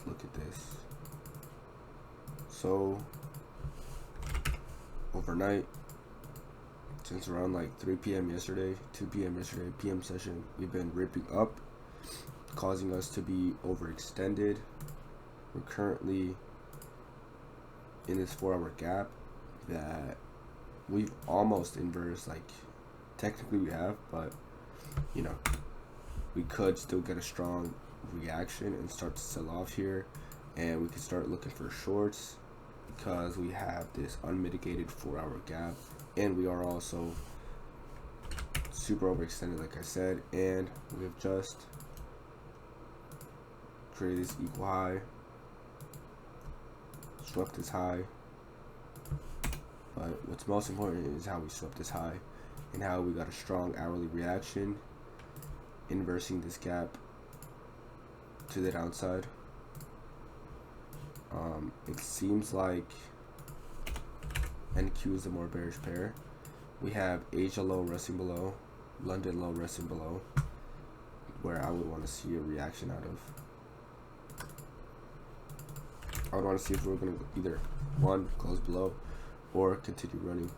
look at this. So overnight, since around like 3 p.m. yesterday, 2 p.m. yesterday, PM session, we've been ripping up, causing us to be overextended. We're currently in this 4-hour gap that we've almost inverted. Like, technically we have, but you know, we could still get a strong reaction and start to sell off here, and we could start looking for shorts because we have this unmitigated 4-hour gap, and we are also super overextended, like I said, and we have just created this equal high, swept this high. But what's most important is how we swept this high and how we got a strong hourly reaction, inversing this gap to the downside. It seems like NQ is the more bearish pair. We have Asia low resting below, London low resting below, where I would want to see a reaction out of. I would want to see if we're going to either one, close below, or continue running.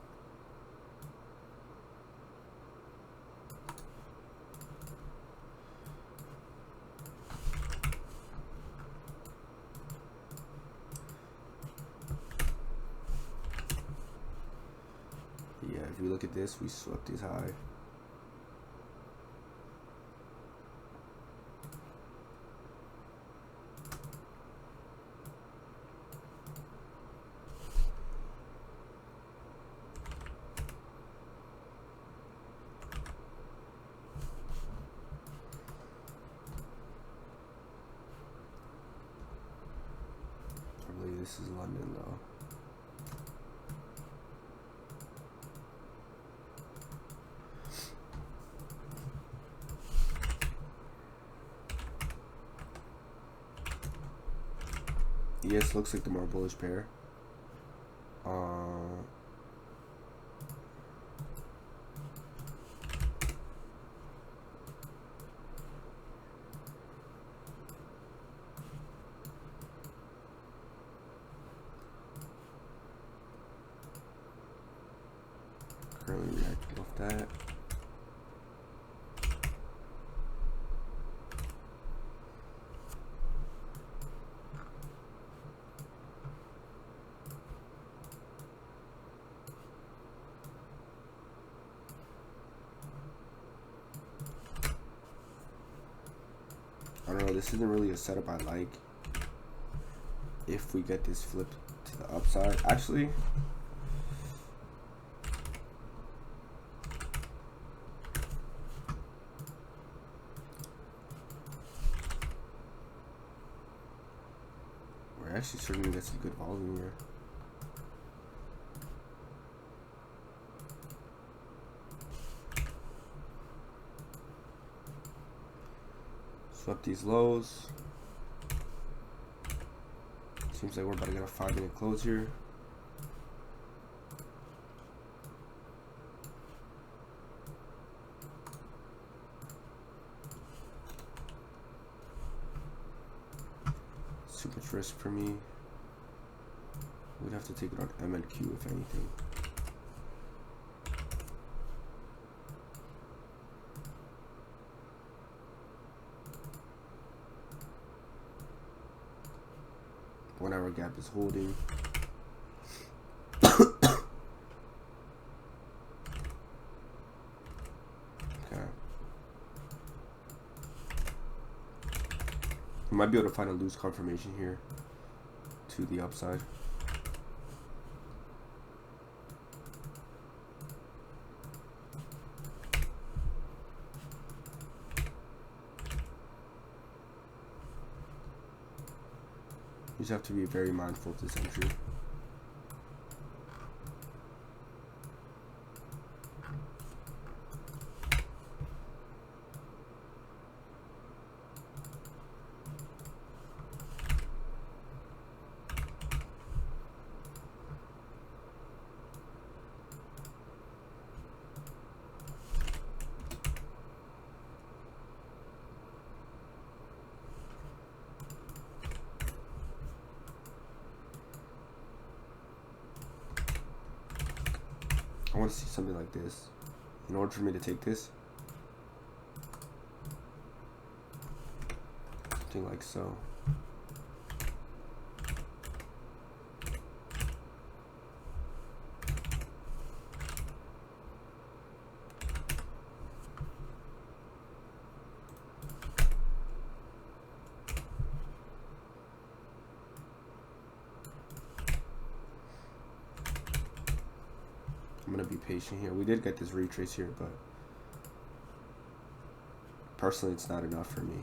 Yeah, if we look at this, we swept this high. Probably this is London though. Yes, looks like the more bullish pair. Currently reacting off that. I don't know, this isn't really a setup I like. If we get this flip to the upside, actually, we're actually starting to get some good volume here. Swept these lows. Seems like we're about to get a 5-minute close here. Super risk for me. We'd have to take it on MNQ if anything. Whenever gap is holding. Okay. We might be able to find a loose confirmation here to the upside. You just have to be very mindful of this entry. want to see something like this. In order for me to take this, something like so. I'm gonna be patient here. We did get this retrace here, but personally it's not enough for me.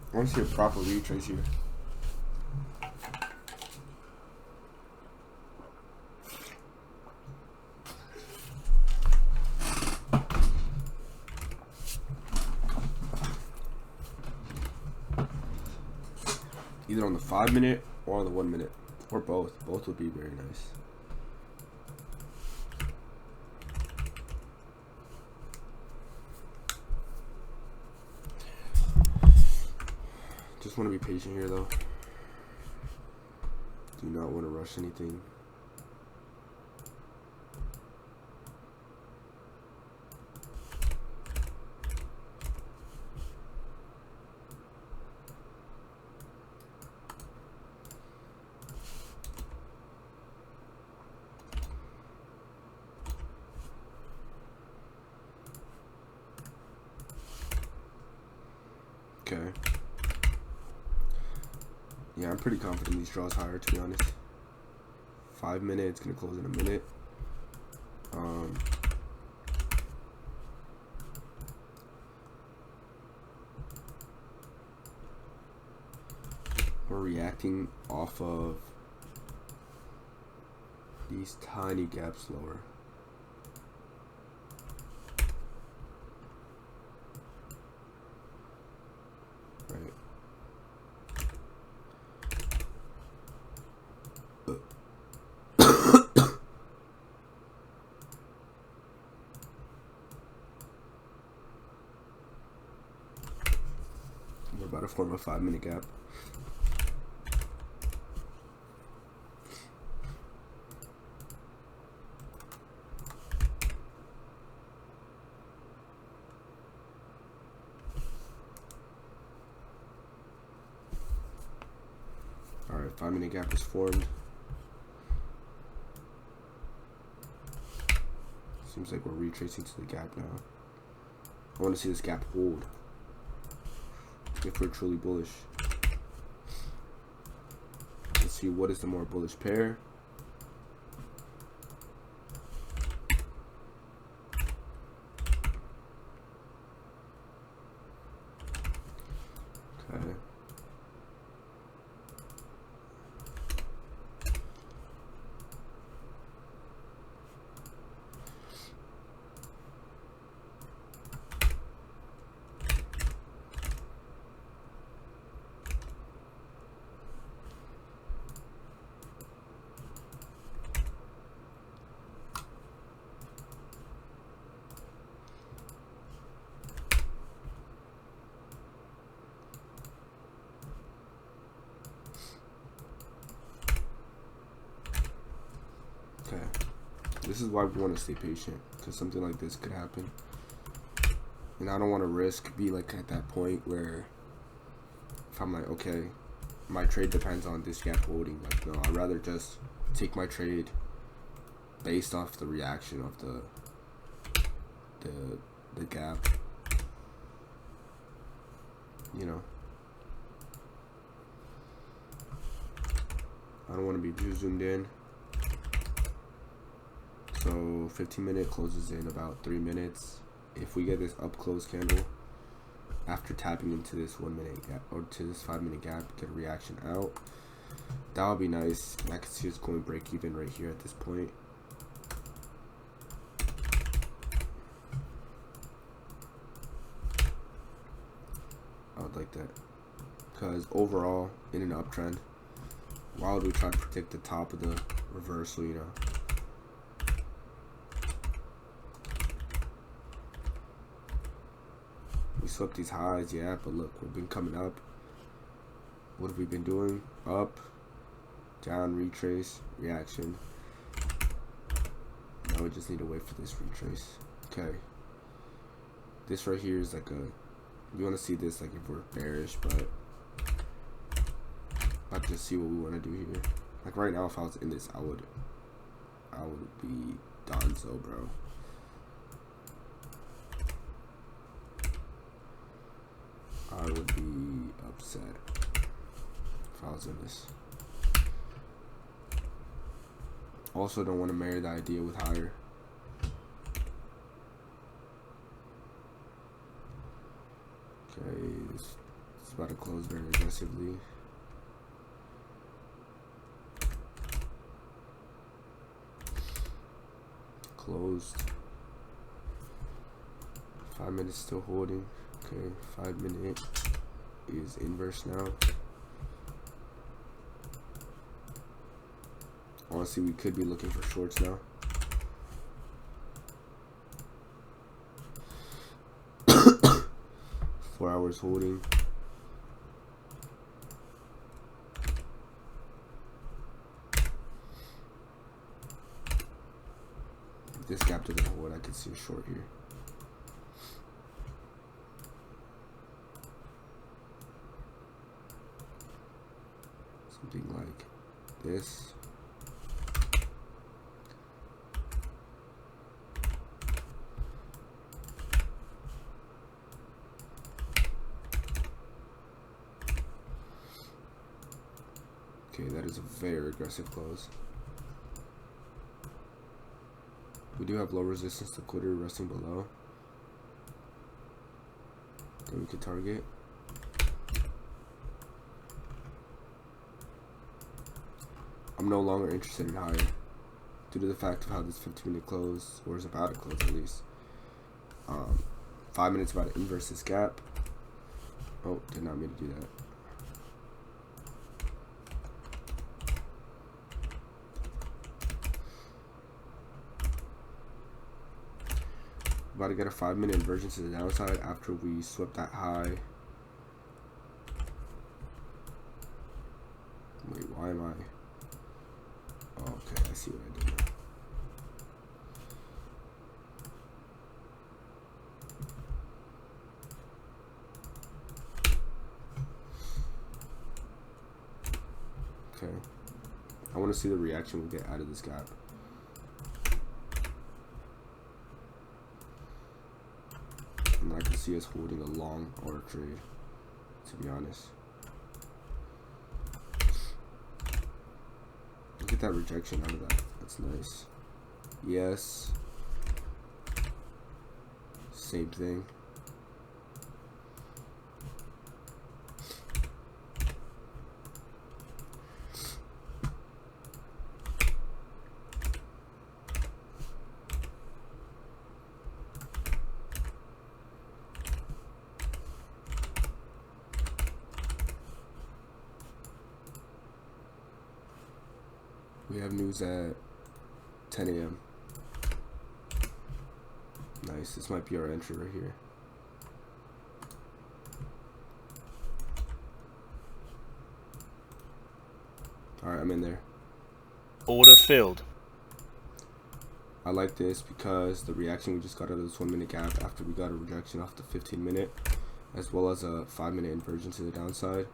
I want to see a proper retrace here. Either on the 5 minute or on the 1 minute, or both. Both would be very nice. Just want to be patient here though. Do not want to rush anything. Okay. Yeah, I'm pretty confident these draws higher, to be honest. 5 minutes, gonna close in a minute. We're reacting off of these tiny gaps lower. Right. We're about to form a 5 minute gap. Alright, 5 minute gap is formed. Seems like we're retracing to the gap now. I want to see this gap hold if we're truly bullish. Let's see, what is the more bullish pair? Okay. This is why we want to stay patient, because something like this could happen. And I don't want to be like at that point where if I'm like, okay, my trade depends on this gap holding. Like, no, I'd rather just take my trade based off the reaction of the gap. You know, I don't want to be too zoomed in. So 15-minute closes in about 3 minutes. If we get this up close candle after tapping into this 1 minute gap or to this 5-minute gap, get a reaction out, that would be nice. And I can see it's going break even right here at this point. I would like that, because overall in an uptrend, why would we try to predict the top of the reversal? You know, we swept these highs, yeah, but look, we've been coming up. What have we been doing? Up, down, retrace, reaction. Now we just need to wait for this retrace. Okay, this right here is like a, you want to see this like if we're bearish, but I'll just see what we want to do here. Like right now, if I was in this, I would be donezo, bro. I would be upset if I was in this. Also, don't want to marry the idea with higher. Okay, it's about to close very aggressively. Closed. 5 minutes still holding. Okay, 5 minute is inverse now. Honestly, we could be looking for shorts now. Four hours holding. If this gap doesn't hold, I could see a short here. Something like this. Okay, that is a very aggressive close. We do have low resistance to liquidity resting below that we could target. I'm no longer interested in higher due to the fact of how this 15-minute close, or is about to close at least. 5 minutes about to inverse this gap. Oh, did not mean to do that. About to get a 5-minute inversion to the downside after we swept that high. Wait, why am I? Oh, okay, I see what I did now. Okay, I want to see the reaction we get out of this gap. And I can see us holding a long order trade, to be honest. Look at that rejection out of that. That's nice. Yes. Same thing. We have news at 10 a.m. Nice. This might be our entry right here. Alright, I'm in there. Order filled. I like this because the reaction we just got out of this 1 minute gap after we got a rejection off the 15 minute, as well as a 5 minute inversion to the downside.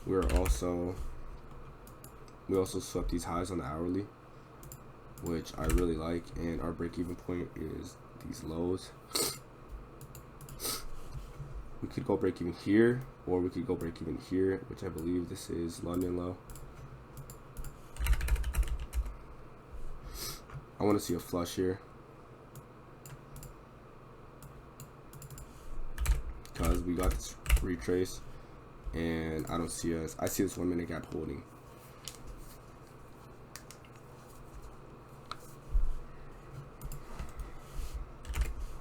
We also swept these highs on the hourly, which I really like, and our break-even point is these lows. We could go break even here, or we could go break even here, which I believe this is London low. I want to see a flush here, because we got this retrace, and I don't see us. I see this 1 minute gap holding.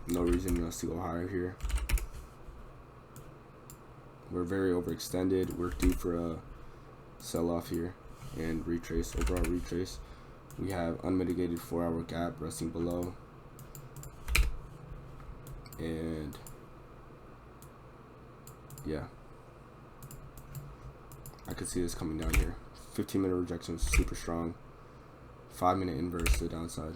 No reason for us to go higher here. We're very overextended. We're due for a sell-off here and retrace, overall retrace. We have unmitigated 4-hour gap resting below, and yeah, I could see this coming down here. 15-minute rejection was super strong. 5-minute inverse to the downside.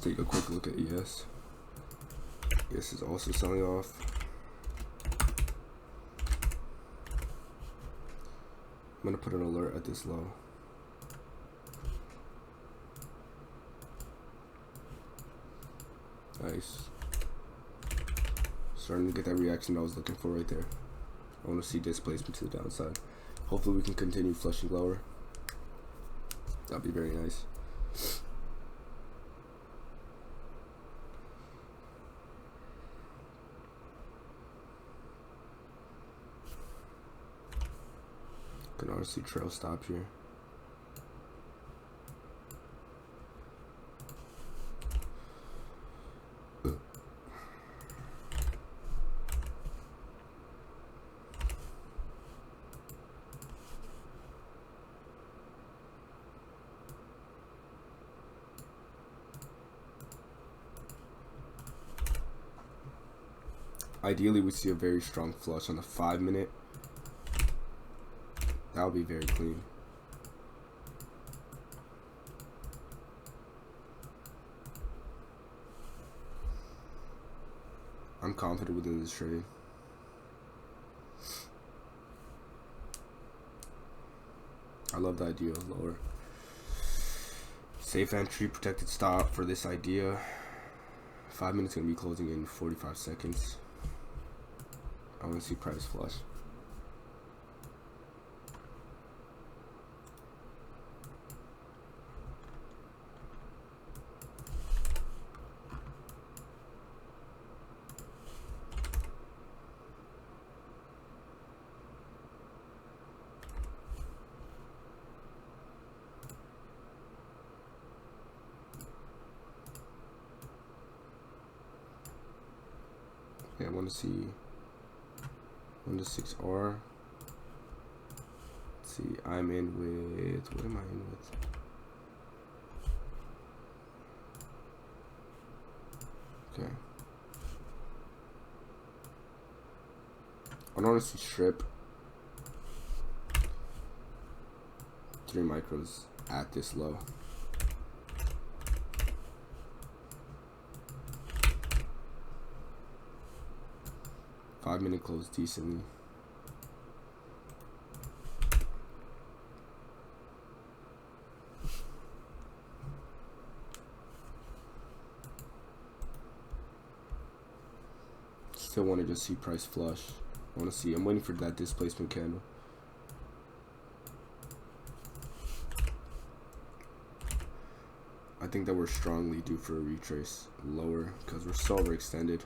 Take a quick look at ES. ES is also selling off. I'm gonna put an alert at this low. Nice. Starting to get that reaction I was looking for right there. I want to see displacement to the downside. Hopefully we can continue flushing lower. That'd be very nice. Can honestly trail stop here. Ideally, we see a very strong flush on the 5 minute. That would be very clean. I'm confident within this trade. I love the idea of lower. Safe entry, protected stop for this idea. 5 minutes gonna be closing in 45 seconds. I want to see price flush. Okay, I want to see 1 to 6R. Let's see, I'm in with, what am I in with? Okay. I want to see strip 3 micros at this low. Five-minute close decently. Still want to just see price flush. I want to see. I'm waiting for that displacement candle. I think that we're strongly due for a retrace lower because we're so overextended.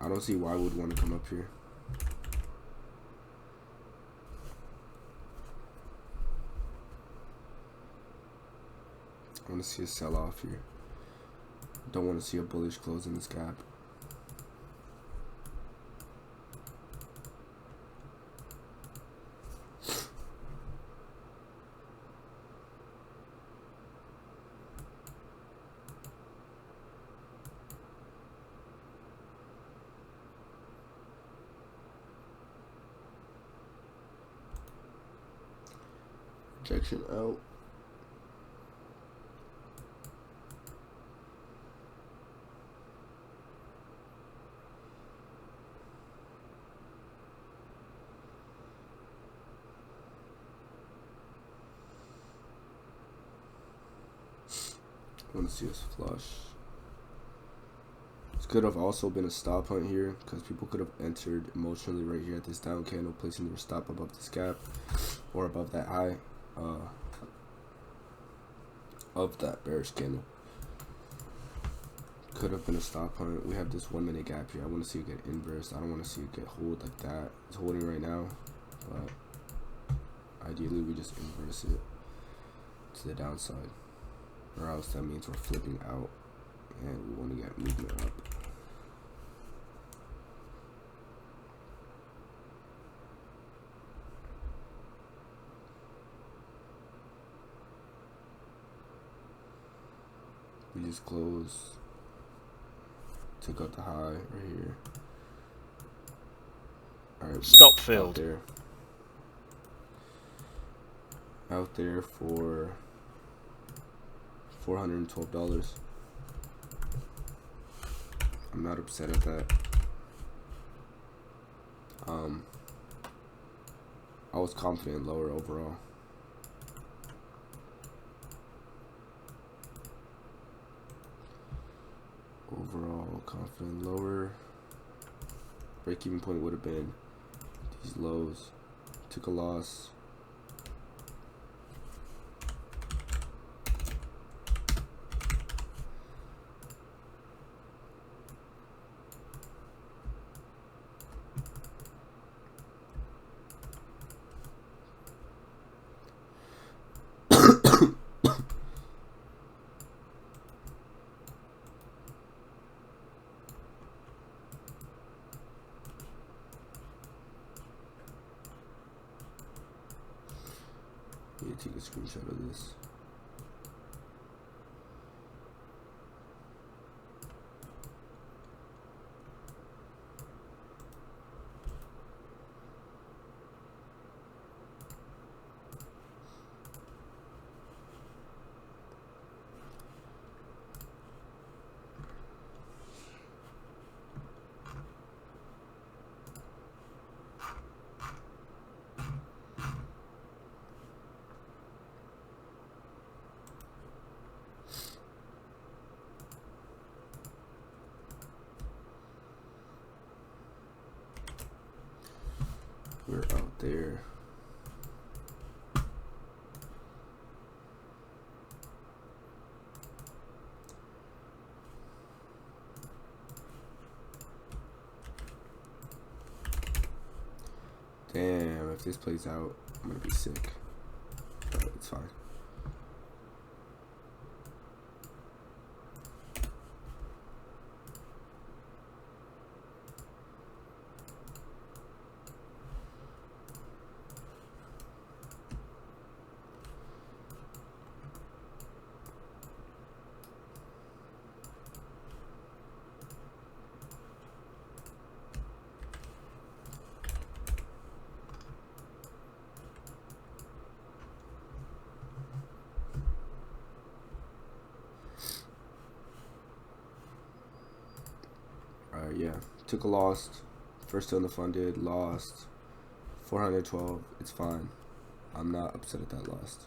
I don't see why I would want to come up here. I want to see a sell-off here. Don't want to see a bullish close in this gap. Rejection out. I want to see us flush. This could have also been a stop hunt here because people could have entered emotionally right here at this down candle, placing their stop above this gap or above that high of that bearish candle. Could have been a stop hunt. We have this 1 minute gap here. I want to see it get inverse. I don't want to see it get hold like that. It's holding right now, but ideally we just inverse it to the downside, or else that means we're flipping out and we want to get movement up. We just close, took out the high right here. Alright, stop filled. Out there for $412. I'm not upset at that. I was confident lower overall. Overall confident lower. Break-even point would have been these lows. Took a loss. Take a screenshot of this. We're out there. Damn, if this plays out, I'm gonna be sick. But it's fine. Yeah, took a loss. First till the funded, lost. 412. It's fine. I'm not upset at that loss.